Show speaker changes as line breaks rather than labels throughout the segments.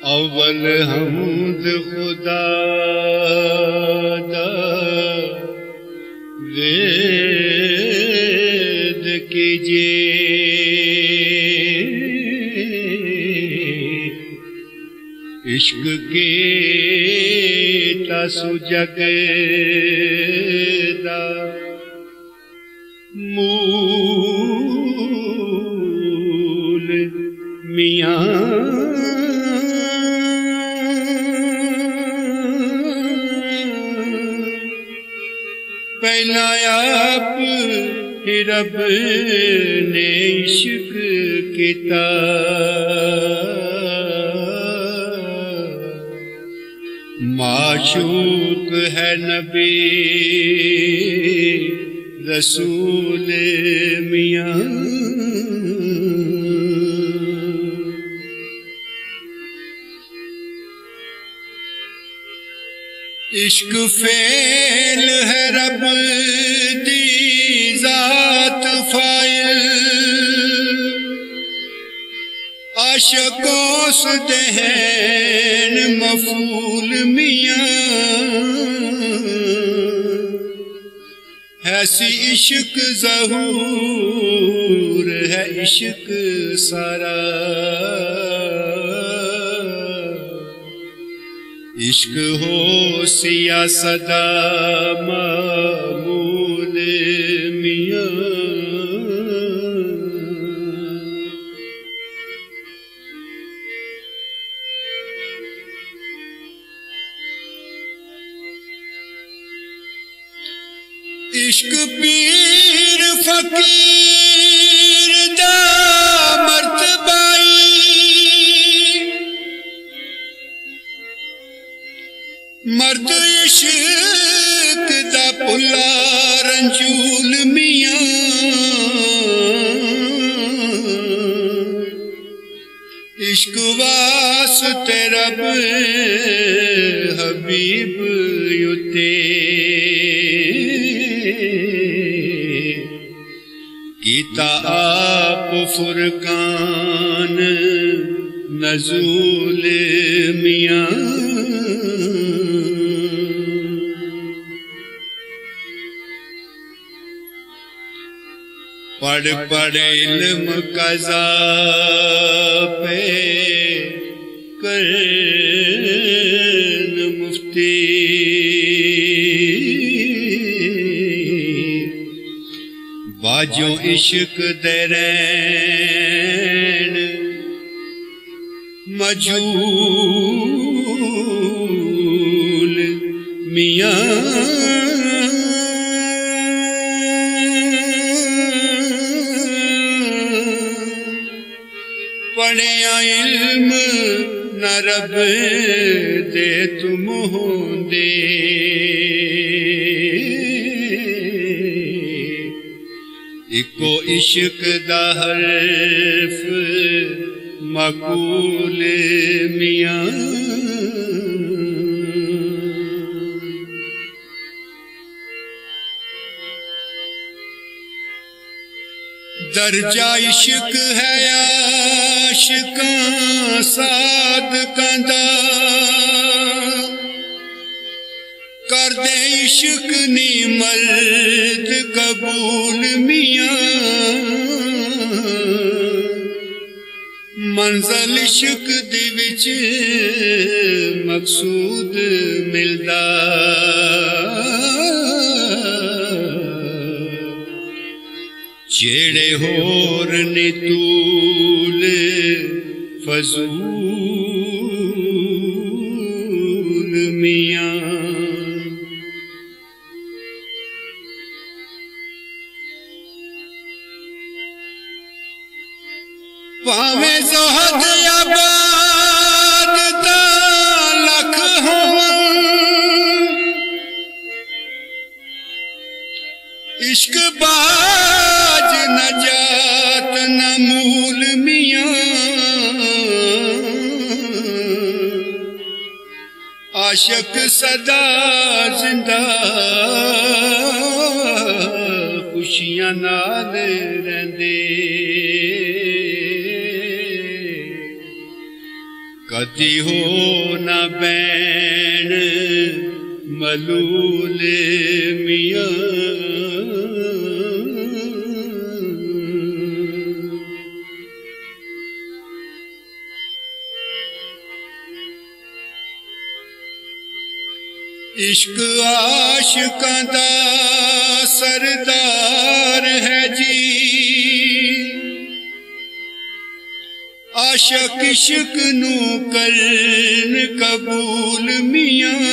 अव्वल हम्द खुदा दा वेद कीजे, इश्क के तसु जग दा मूल मियां पहला आप ही रब ने इश्क किता, माशूक है नबी रसूल मियां। इश्क फेल है रब दी जात फाइल, आशिकों से दहन मफूल मियां। ऐसी इश्क ज़हूर है इश्क सारा, इश्क हो सिया सदा मामूल मियां। इश्क पीर फकीर दा मर्तबाई, मर्द इश्क दा पुला रंजूल मियां। इश्क वास्ते रब हबीब युते कीता आप फुरकान नज़ूल मियां। पढ़ पढ़ इल्म कज़ा पे करन मुफ्ती, बाजो इश्क दे रैन मजूल मियां। पढ़िया इल्म न रब दे तुम होंदे, इको इश्क दा हर्फ मकूल मियां। दर्जा इश्क है आशिकां सादकां दा, कर दे इश्क नी मर्द कबूल मियां। मंज़िल इश्क दी विच मकसूद मिलदा, जेड़े होर ने तूल फजूल मियां। भावें ज़ोहद आबाद दा लख होवन, इश्क बाज नजात न मूल मियां। आशक सदा जिंदा खुशियां नाल रहिंदे, कदी हो ना बैण मलूल मियां। इश्क आशिकां दा सरदार है जी, आशक इश्क नू करन कबूल मियां।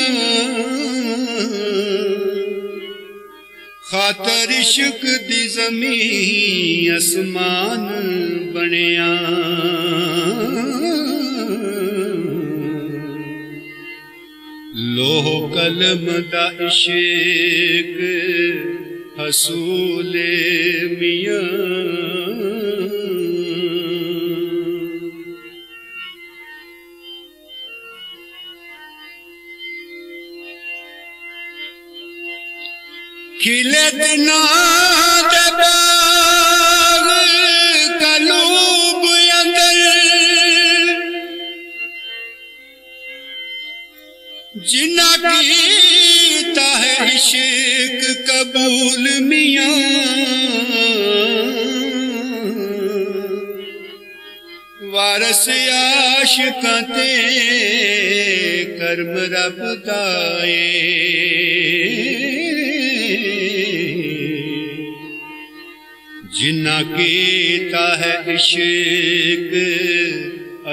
खातर इश्क दी ज़मीं असमान बनिया, लोह कलम दा इश्क हसूल मियां। खिले दिनां दे बाग कलूब अंदर, जिन्ना कीता है इश्क कबूल मियां। वारस आशिकां ते कर्म रब दा ऐ, जिन्ना कीता है इश्क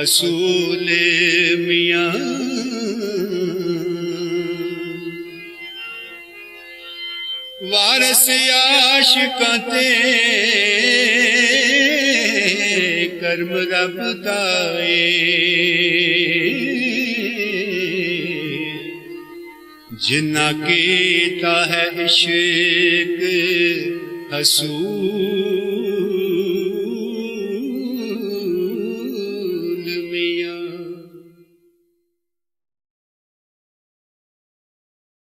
असूल मियां। वारस आशिकां ते कर्म रब दा ऐ, जिन्ना कीता है इश्क हसूल